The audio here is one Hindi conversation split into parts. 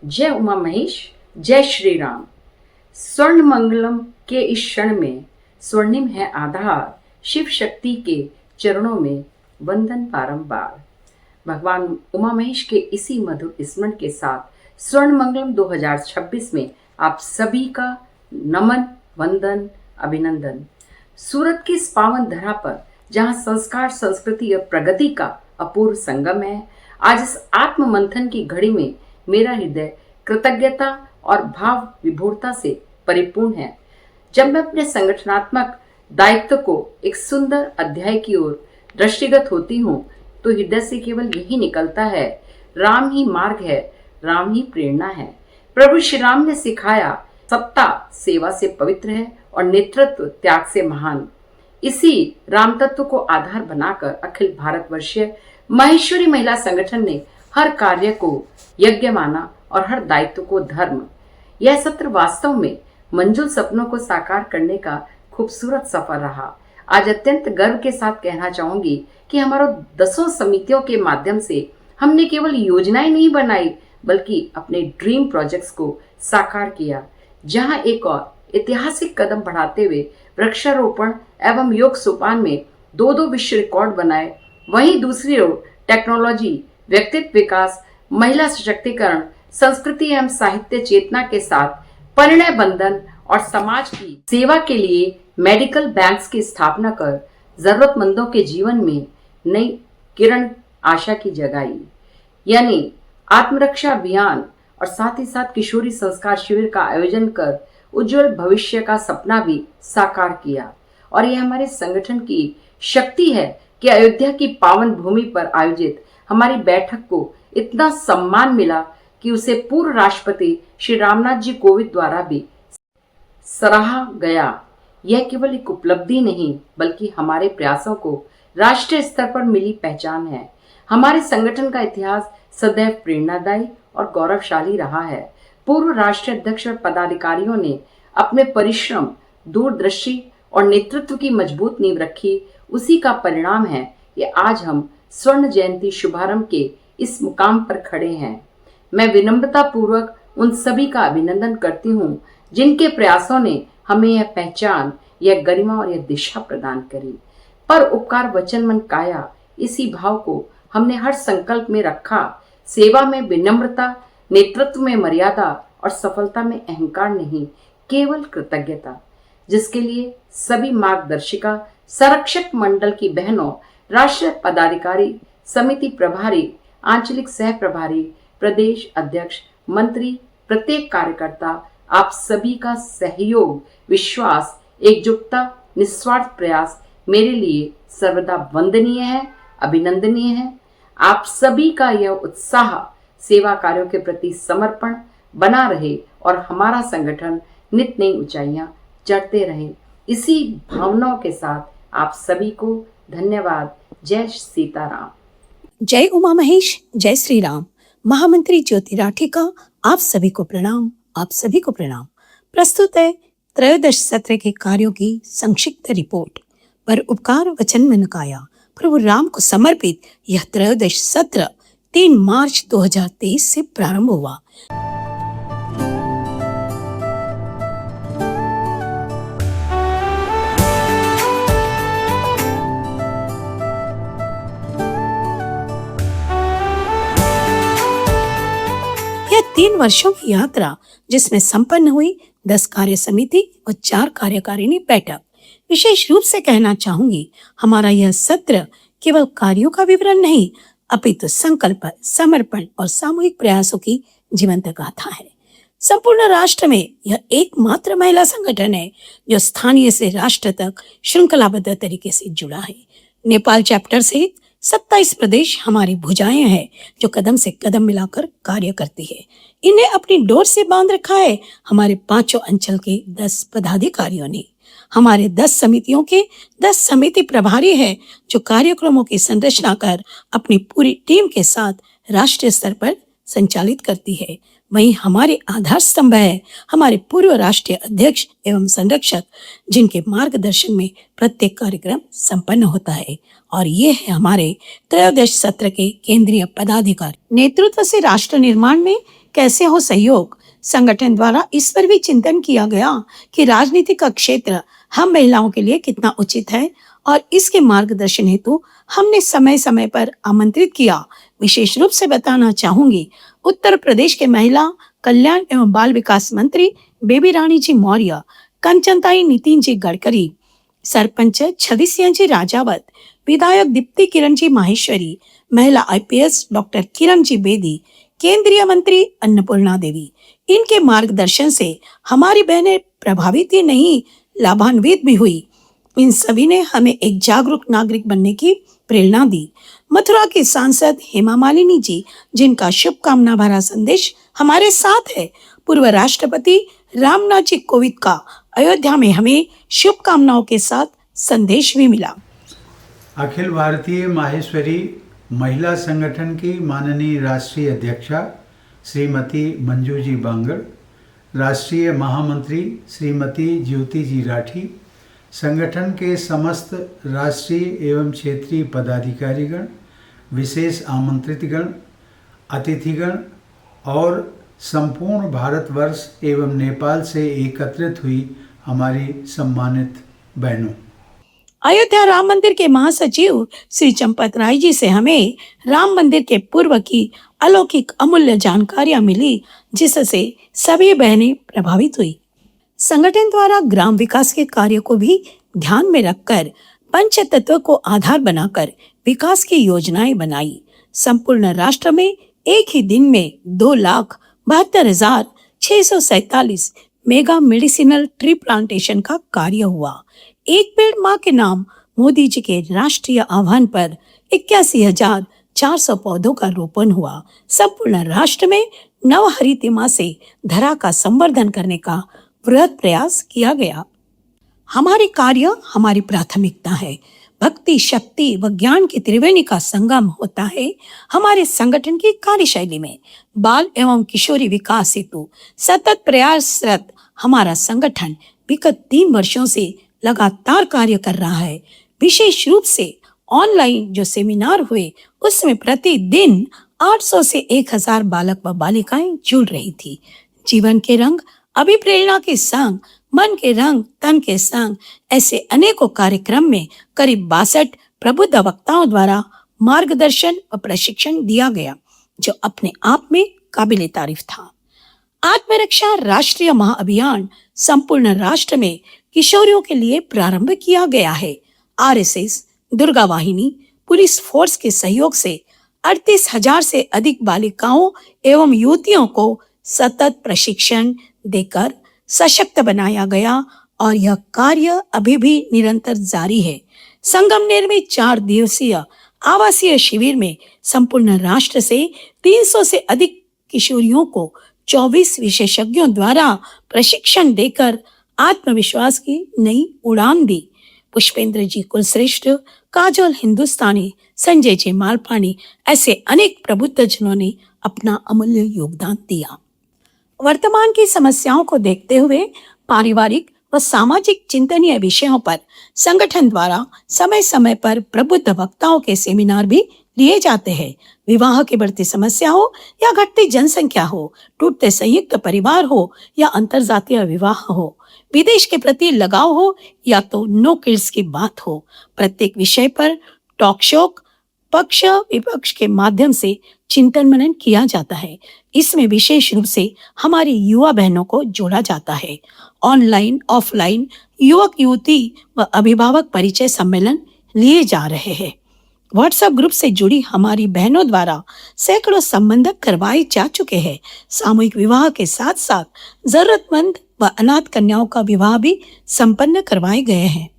जय उमा महेश, जय श्री राम। स्वर्ण मंगलम के इस क्षण में स्वर्णिम है आधार, शिव शक्ति के चरणों में वंदन बारंबार। भगवान उमा महेश के इसी मधुर स्मरण के साथ स्वर्ण मंगलम 2026 में आप सभी का नमन, वंदन, अभिनंदन। सूरत की इस पावन धरा पर जहाँ संस्कार, संस्कृति और प्रगति का अपूर्व संगम है, आज इस आत्म मंथन की घड़ी में मेरा हृदय कृतज्ञता और भाव विभोरता से परिपूर्ण है। जब मैं अपने संगठनात्मक दायित्व को एक सुंदर अध्याय की ओर दृष्टिगत होती हूँ तो हृदय से केवल यही निकलता है, राम ही मार्ग है, राम ही प्रेरणा है। प्रभु श्री राम ने सिखाया, सत्ता सेवा से पवित्र है और नेतृत्व त्याग से महान। इसी राम तत्व को आधार बनाकर अखिल भारतवर्षीय महेश्वरी महिला संगठन ने हर कार्य को यज्ञ माना और हर दायित्व को धर्म। यह सत्र वास्तव में मंजुल सपनों को साकार करने का खूबसूरत सफर रहा। आज अत्यंत गर्व के साथ कहना चाहूंगी कि हमारे 10 समितियों के माध्यम से हमने केवल योजनाएं नहीं बनाई बल्कि अपने ड्रीम प्रोजेक्ट्स को साकार किया। जहां एक और ऐतिहासिक कदम बढ़ाते हुए वृक्षारोपण एवं योग सोपान में 2 विश्व रिकॉर्ड बनाए, वहीं दूसरी ओर टेक्नोलॉजी, व्यक्तित्व विकास, महिला सशक्तिकरण, संस्कृति एवं साहित्य चेतना के साथ परिणय बंधन और समाज की सेवा के लिए मेडिकल बैंक्स की स्थापना कर जरूरतमंदों के जीवन में नई किरण आशा की जगाई। यानी आत्मरक्षा अभियान और साथ ही साथ किशोरी संस्कार शिविर का आयोजन कर उज्जवल भविष्य का सपना भी साकार किया। और यह हमारे संगठन की शक्ति है कि अयोध्या की पावन भूमि पर आयोजित हमारी बैठक को इतना सम्मान मिला कि उसे पूर्व राष्ट्रपति श्री रामनाथ जी कोविंद द्वारा भी सराहा गया। यह केवल एक उपलब्धि नहीं बल्कि हमारे प्रयासों को राष्ट्रीय स्तर पर मिली पहचान है। हमारे संगठन का इतिहास सदैव प्रेरणादायी और गौरवशाली रहा है। पूर्व राष्ट्रीय अध्यक्ष और पदाधिकारियों ने अपने परिश्रम, दूरदृष्टि और नेतृत्व की मजबूत नींव रखी। उसी का परिणाम है कि आज हम स्वर्ण जयंती शुभारंभ के इस मुकाम पर खड़े हैं। मैं विनम्रता पूर्वक उन सभी का अभिनंदन करती हूँ जिनके प्रयासों ने हमें यह पहचान, यह गरिमा और यह दिशा प्रदान करी। पर उपकार वचन मन काया, इसी भाव को हमने हर संकल्प में रखा। सेवा में विनम्रता, नेतृत्व में मर्यादा और सफलता में अहंकार नहीं, केवल कृतज्ञता, जिसके लिए सभी मार्गदर्शिका, संरक्षक मंडल की बहनों, राष्ट्रीय पदाधिकारी, समिति प्रभारी, आंचलिक सह प्रभारी, प्रदेश अध्यक्ष, मंत्री, प्रत्येक कार्यकर्ता, आप सभी का सहयोग, विश्वास, एकजुटता, निस्वार्थ प्रयास मेरे लिए सर्वदा वंदनीय है, अभिनंदनीय है। आप सभी का यह उत्साह सेवा कार्यों के प्रति समर्पण बना रहे और हमारा संगठन नित नई ऊंचाइयां चढ़ते रहे। इसी भावनाओं के साथ आप सभी को धन्यवाद। जय सीताराम। जय उमा महेश, जय श्री राम। महामंत्री ज्योति राठी का आप सभी को प्रणाम, आप सभी को प्रणाम। प्रस्तुत है त्रयोदश सत्र के कार्यों की संक्षिप्त रिपोर्ट। पर उपकार वचन मन काया, प्रभु राम को समर्पित यह त्रयोदश सत्र 3 मार्च 2023 से प्रारंभ हुआ। यह 3 वर्षों की यात्रा जिसमें संपन्न हुई 10 कार्य समिति और 4 कार्यकारिणी बैठक। विशेष रूप से कहना चाहूंगी, हमारा यह सत्र केवल कार्यों का विवरण नहीं अपितु संकल्प, समर्पण और सामूहिक प्रयासों की जीवंत गाथा है। संपूर्ण राष्ट्र में यह एकमात्र महिला संगठन है जो स्थानीय से राष्ट्र तक श्रृंखलाबद्ध तरीके से जुड़ा है। नेपाल चैप्टर सहित 27 प्रदेश हमारी भुजाएं हैं जो कदम से कदम मिलाकर कार्य करती है। इन्हें अपनी डोर से बांध रखा है हमारे 5 अंचल के 10 पदाधिकारियों ने। हमारे 10 समितियों के 10 समिति प्रभारी हैं जो कार्यक्रमों की संरचना कर अपनी पूरी टीम के साथ राष्ट्रीय स्तर पर संचालित करती है। वहीं हमारे आधार स्तंभ है हमारे पूर्व राष्ट्रीय अध्यक्ष एवं संरक्षक जिनके मार्गदर्शन में प्रत्येक कार्यक्रम संपन्न होता है। और ये है हमारे त्रयोदश सत्र के केंद्रीय पदाधिकारी। नेतृत्व से राष्ट्र निर्माण में कैसे हो सहयोग। संगठन द्वारा इस पर भी चिंतन किया गया कि राजनीति का क्षेत्र हम महिलाओं के लिए कितना उचित है और इसके मार्गदर्शन हेतु हमने समय समय पर आमंत्रित किया। विशेष रूप से बताना चाहूंगी, उत्तर प्रदेश के महिला कल्याण एवं बाल विकास मंत्री बेबी रानी जी मौर्य, कंचनताई नितिन जी गडकरी, सरपंच छवि सिंह जी राजावत, विधायक दीप्ति किरण जी माहेश्वरी, महिला IPS डॉक्टर किरण जी बेदी, केंद्रीय मंत्री अन्नपूर्णा देवी, इनके मार्गदर्शन से हमारी बहनें प्रभावित ही नहीं लाभान्वित भी हुई। इन सभी ने हमें एक जागरूक नागरिक बनने की प्रेरणा दी। मथुरा की सांसद हेमा मालिनी जी, जिनका शुभकामना भरा संदेश हमारे साथ है। पूर्व राष्ट्रपति रामनाथ जी कोविंद का अयोध्या में हमें शुभकामनाओं के साथ संदेश भी मिला। अखिल भारतीय माहेश्वरी महिला संगठन की माननीय राष्ट्रीय अध्यक्षा श्रीमती मंजू जी बांगड़, राष्ट्रीय महामंत्री श्रीमती ज्योति जी राठी, संगठन के समस्त राष्ट्रीय एवं क्षेत्रीय पदाधिकारीगण, विशेष आमंत्रितगण, अतिथिगण और संपूर्ण भारतवर्ष एवं नेपाल से एकत्रित हुई हमारी सम्मानित बहनों। अयोध्या राम मंदिर के महासचिव श्री चंपत राय जी से हमें राम मंदिर के पूर्व की अलौकिक अमूल्य जानकारियां मिली, जिससे सभी बहनें प्रभावित हुई। संगठन द्वारा ग्राम विकास के कार्य को भी ध्यान में रखकर पंच तत्व को आधार बनाकर विकास की योजनाएं बनाई। संपूर्ण राष्ट्र में एक ही दिन में 2,72,647 मेगा मेडिसिनल ट्री प्लांटेशन का कार्य हुआ। एक पेड़ माँ के नाम मोदी जी के राष्ट्रीय आह्वान पर 81,400 पौधों का रोपण हुआ। संपूर्ण राष्ट्र में नव हरितिमा से धरा का संवर्धन करने का वृहद प्रयास किया गया। हमारे कार्य हमारी प्राथमिकता है। भक्ति, शक्ति व ज्ञान की त्रिवेणी का संगम होता है हमारे संगठन की कार्यशैली में। बाल एवं किशोरी विकास हेतु सतत प्रयासरत हमारा संगठन विगत 3 वर्षों से लगातार कार्य कर रहा है। विशेष रूप से ऑनलाइन जो सेमिनार हुए उसमें प्रतिदिन 800 से 1000 बालक व बालिकाएं जुड़ रही थी। जीवन के रंग, अभिप्रेरणा के संग, मन के रंग, तन के संग, ऐसे अनेकों कार्यक्रम में करीब 62 प्रबुद्ध वक्ताओं द्वारा मार्गदर्शन व प्रशिक्षण दिया गया, जो अपने आप में काबिले तारीफ था। आत्मरक्षा राष्ट्रीय महाअभियान संपूर्ण राष्ट्र में किशोरियों के लिए प्रारंभ किया गया है। RSS, दुर्गा वाहिनी, पुलिस फोर्स के सहयोग से 38,000 से अधिक बालिकाओं एवं युवतियों को सतत प्रशिक्षण देकर सशक्त बनाया गया और यह कार्य अभी भी निरंतर जारी है। संगमनेर में 4 दिवसीय आवासीय शिविर में संपूर्ण राष्ट्र से 300 से अधिक किशोरियों को 24 विशेषज्ञों द्वारा प्रशिक्षण देकर आत्मविश्वास की नई उड़ान दी। पुष्पेंद्र जी कुलश्रेष्ठ, काजल हिंदुस्तानी, संजय जी मालपानी, ऐसे अनेक प्रबुद्ध जनों ने अपना अमूल्य योगदान दिया। वर्तमान की समस्याओं को देखते हुए पारिवारिक व सामाजिक चिंतनीय विषयों पर संगठन द्वारा समय समय पर प्रबुद्ध वक्ताओं के सेमिनार भी लिए जाते हैं। विवाह की बढ़ती समस्या हो या घटती जनसंख्या हो, टूटते संयुक्त परिवार हो या अंतरजातीय विवाह हो, विदेश के प्रति लगाव हो या तो नो किड्स की बात हो, प्रत्येक विषय पर टॉक शो पक्ष विपक्ष के माध्यम से चिंतन मनन किया जाता है। इसमें विशेष रूप से हमारी युवा बहनों को जोड़ा जाता है। ऑनलाइन ऑफलाइन युवक युवती व अभिभावक परिचय सम्मेलन लिए जा रहे हैं। व्हाट्सएप ग्रुप से जुड़ी हमारी बहनों द्वारा सैकड़ों संबंध करवाए जा चुके हैं। सामूहिक विवाह के साथ साथ जरूरतमंद व अनाथ कन्याओं का विवाह भी संपन्न करवाए गए हैं।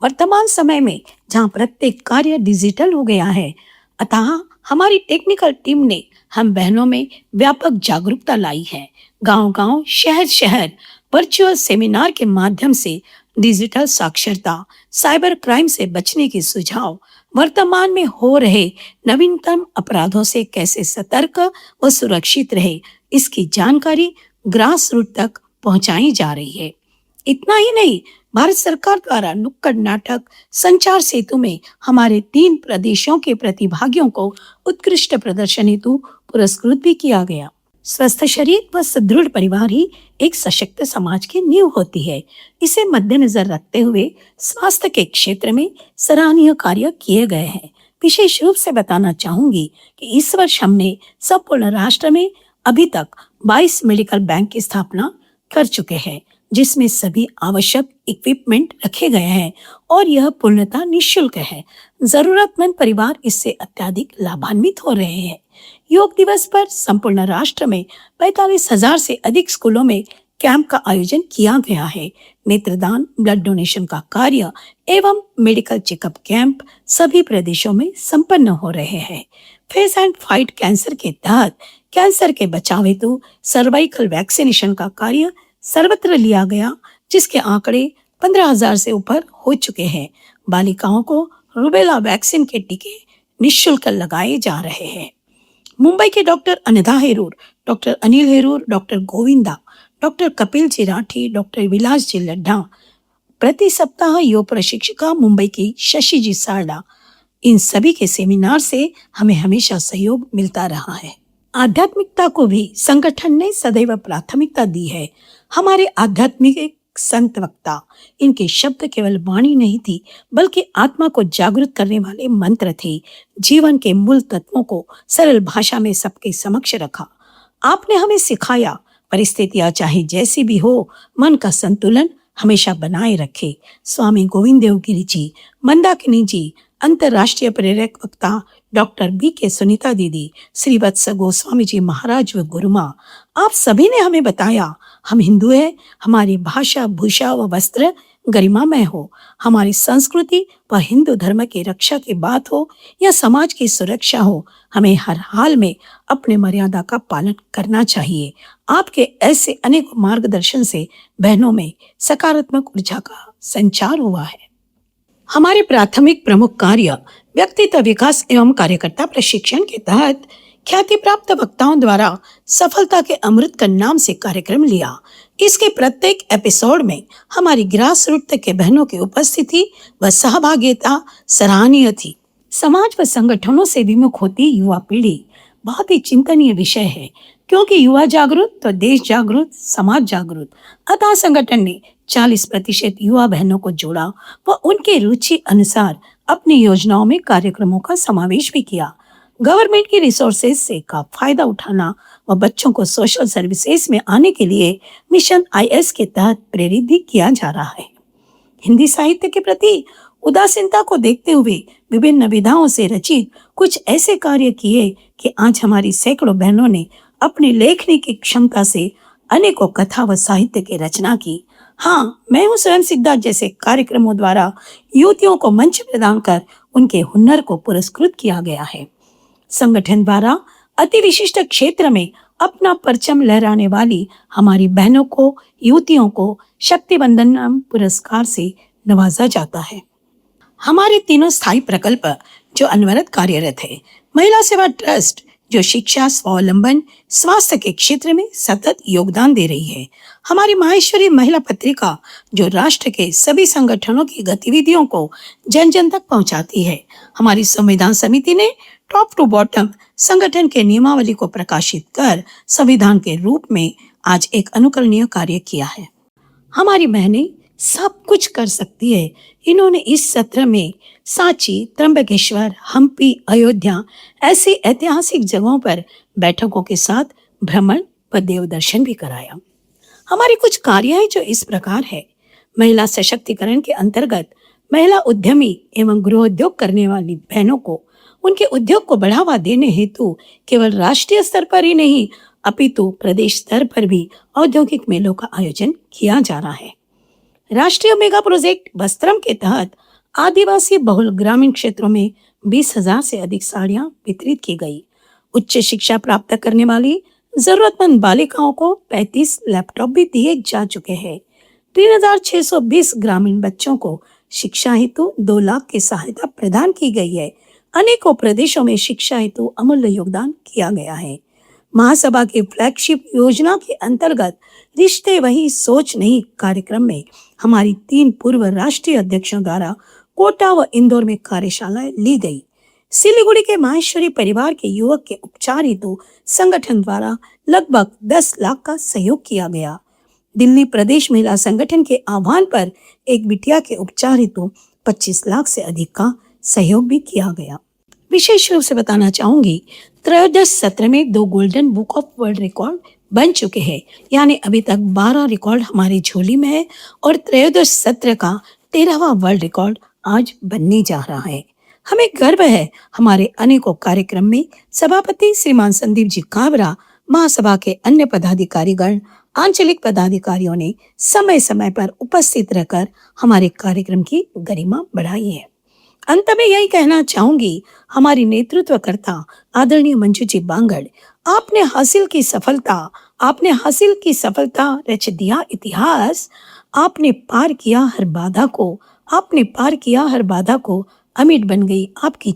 वर्तमान समय में जहां प्रत्येक कार्य डिजिटल हो गया है, अतः हमारी टेक्निकल टीम ने हम बहनों में व्यापक जागरूकता लाई है। गांव-गांव, शहर-शहर वर्चुअल सेमिनार के माध्यम से डिजिटल साक्षरता, साइबर क्राइम से बचने के सुझाव, वर्तमान में हो रहे नवीनतम अपराधों से कैसे सतर्क व सुरक्षित रहे, इसकी जानकारी ग्रास रूट तक पहुंचाई जा रही है। इतना ही नहीं, भारत सरकार द्वारा नुक्कड़ नाटक संचार सेतु में हमारे 3 प्रदेशों के प्रतिभागियों को उत्कृष्ट प्रदर्शन हेतु पुरस्कृत भी किया गया। स्वस्थ शरीर व सुदृढ़ परिवार ही एक सशक्त समाज की नींव होती है। इसे मद्देनजर रखते हुए स्वास्थ्य के क्षेत्र में सराहनीय कार्य किए गए हैं। विशेष रूप से बताना चाहूंगी कि इस वर्ष हमने संपूर्ण राष्ट्र में अभी तक 22 मेडिकल बैंक की स्थापना कर चुके हैं, जिसमें सभी आवश्यक इक्विपमेंट रखे गए हैं और यह पूर्णतः निःशुल्क है। जरूरतमंद परिवार इससे अत्यधिक लाभान्वित हो रहे हैं। योग दिवस पर संपूर्ण राष्ट्र में 45,000 से अधिक स्कूलों में कैंप का आयोजन किया गया है। नेत्रदान, ब्लड डोनेशन का कार्य एवं मेडिकल चेकअप कैंप सभी प्रदेशों में संपन्न हो रहे हैं। फेस एंड फाइट कैंसर के तहत कैंसर के बचाव हेतु सर्वाइकल वैक्सीनेशन का कार्य सर्वत्र लिया गया, जिसके आंकड़े 15,000 से ऊपर हो चुके हैं। बालिकाओं को रूबेला वैक्सीन के टीके निःशुल्क लगाए जा रहे हैं। मुंबई के doctor Anita Herur, doctor Anil Herur, doctor Govinda, doctor Kapil ji Rathi, doctor Vilas ji Laddha, प्रति सप्ताह योग प्रशिक्षिका मुंबई की शशि जी सारडा, इन सभी के सेमिनार से हमें हमेशा सहयोग मिलता रहा है। आध्यात्मिकता को भी संगठन ने सदैव प्राथमिकता दी है। हमारे आध्यात्मिक संत वक्ता, इनके शब्द केवल वाणी नहीं थी, बल्कि आत्मा को जागृत करने वाले मंत्र थे। जीवन के मूल तत्वों को सरल भाषा में सबके समक्ष रखा। आपने हमें सिखाया, परिस्थितियां चाहे जैसी भी हो, मन का संतुलन हमेशा बनाए रखे। स्वामी गोविंद देव गिरी जी, मंदाकिनी जी, अंतर्राष्ट्रीय प्रेरक वक्ता डॉक्टर B.K. सुनीता दीदी, श्री वत्स गोस्वामी जी महाराज व गुरुमा, आप सभी ने हमें बताया हम हिंदू हैं, हमारी भाषा, भूषा व वस्त्र गरिमामय हो, हमारी संस्कृति व हिंदू धर्म की रक्षा की बात हो या समाज की सुरक्षा हो, हमें हर हाल में अपने मर्यादा का पालन करना चाहिए। आपके ऐसे अनेक मार्गदर्शन से बहनों में सकारात्मक ऊर्जा का संचार हुआ है। हमारे प्राथमिक प्रमुख कार्य व्यक्तित्व विकास एवं कार्यकर्ता प्रशिक्षण के तहत ख्याति प्राप्त वक्ताओं द्वारा सफलता के अमृत का नाम से कार्यक्रम लिया। इसके प्रत्येक एपिसोड में हमारी ग्रास रूट तक के बहनों की उपस्थिति व सहभागिता सराहनीय थी। समाज व संगठनों से विमुख होती युवा पीढ़ी बहुत ही चिंतनीय विषय है, क्योंकि युवा जागरूक तो देश जागरूक, समाज जागरूक। अतः संगठन ने 40% युवा बहनों को जोड़ा व उनके रुचि अनुसार अपनी योजनाओं में कार्यक्रमों का समावेश भी किया। गवर्नमेंट की रिसोर्सेज से का फायदा उठाना व बच्चों को सोशल सर्विसेज में आने के लिए मिशन IS के तहत प्रेरित भी किया जा रहा है। हिंदी साहित्य के प्रति उदासीनता को देखते हुए विभिन्न विधाओं से रचित कुछ ऐसे कार्य किए कि आज हमारी सैकड़ों बहनों ने अपनी लेखनी की क्षमता से अनेकों कथा व साहित्य की रचना की। हाँ, मैं हूँ स्वयं सिद्धा जैसे कार्यक्रमों द्वारा युवतियों को मंच प्रदान कर उनके हुनर को पुरस्कृत किया गया है। संगठन द्वारा अति विशिष्ट क्षेत्र में अपना परचम लहराने वाली हमारी बहनों को, युवतियों को शक्ति वंदन पुरस्कार से नवाजा जाता है। हमारे तीनों स्थायी प्रकल्प जो अनवरत कार्यरत है। महिला सेवा ट्रस्ट जो शिक्षा, स्वावलंबन, स्वास्थ्य के क्षेत्र में सतत योगदान दे रही है। हमारी माहेश्वरी महिला पत्रिका जो राष्ट्र के सभी संगठनों की गतिविधियों को जन जन तक पहुंचाती है। हमारी संविधान समिति ने टॉप टू बॉटम संगठन के नियमावली को प्रकाशित कर संविधान के रूप में आज एक अनुकरणीय कार्य किया है। हमारी बहनें सब कुछ कर सकती है। इन्होंने इस सत्र में सांची, त्र्यंबकेश्वर, हम्पी, अयोध्या ऐसी ऐतिहासिक जगहों पर बैठकों के साथ भ्रमण व देव दर्शन भी कराया। हमारे कुछ कार्य है जो इस प्रकार है। महिला सशक्तिकरण के अंतर्गत महिला उद्यमी एवं गृहोद्योग करने वाली बहनों को उनके उद्योग को बढ़ावा देने हेतु केवल राष्ट्रीय स्तर पर ही नहीं अपितु प्रदेश स्तर पर भी औद्योगिक मेलों का आयोजन किया जा रहा है। राष्ट्रीय मेगा प्रोजेक्ट वस्त्रम के तहत आदिवासी बहुल ग्रामीण क्षेत्रों में 20,000 से अधिक साड़ियां वितरित की गई। उच्च शिक्षा प्राप्त करने वाली जरूरतमंद बालिकाओं को 35 लैपटॉप भी दिए जा चुके हैं। 3,620 ग्रामीण बच्चों को शिक्षा हेतु 2 लाख की सहायता प्रदान की गई है। अनेकों प्रदेशों में शिक्षा हेतु अमूल्य योगदान किया गया है। महासभा की फ्लैगशिप योजना के अंतर्गत रिश्ते वही सोच नहीं कार्यक्रम में हमारी 3 पूर्व राष्ट्रीय अध्यक्षों द्वारा कोटा व इंदौर में कार्यशालाएं ली गई। सिलीगुड़ी के माहेश्वरी परिवार के युवक के उपचार हेतु संगठन द्वारा लगभग 10 लाख का सहयोग किया गया। दिल्ली प्रदेश महिला संगठन के आह्वान पर एक बिटिया के उपचार हेतु 25 लाख से अधिक का सहयोग भी किया गया। विशेष रूप से बताना चाहूंगी, त्रयोदश सत्र में 2 golden book of world record बन चुके हैं, यानी अभी तक 12 रिकॉर्ड हमारी झोली में है और त्रयोदश सत्र का 13वां वर्ल्ड रिकॉर्ड आज बनने जा रहा है। हमें गर्व है हमारे अनेकों कार्यक्रम में सभापति श्रीमान संदीप जी काबरा, महासभा के अन्य पदाधिकारीगण, आंचलिक पदाधिकारियों ने समय समय पर उपस्थित रहकर हमारे कार्यक्रम की गरिमा बढ़ाई है। अंत में यही कहना चाहूंगी, हमारी नेतृत्वकर्ता आदरणीय मंजू जी बांगड़, आपने हासिल की सफलता रच दिया इतिहास। आपने पार किया हर बाधा को, अमिट बन गई आपकी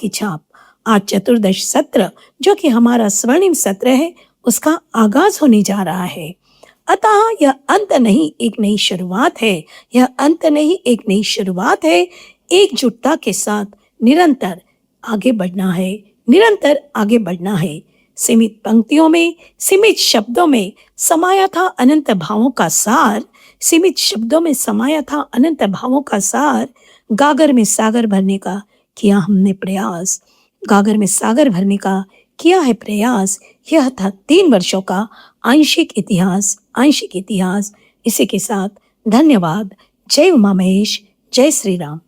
छाप। आज चतुर्दश सत्र, जो कि हमारा स्वर्णिम सत्र है, उसका आगाज होने जा रहा है। अतः यह अंत नहीं, एक नई शुरुआत है। एकजुटता के साथ निरंतर आगे बढ़ना है। सीमित पंक्तियों में, सीमित शब्दों में समाया था अनंत भावों का सार। गागर में सागर भरने का किया है प्रयास। यह था 3 वर्षों का आंशिक इतिहास। इसी के साथ धन्यवाद। जय उमा महेश, जय श्री राम।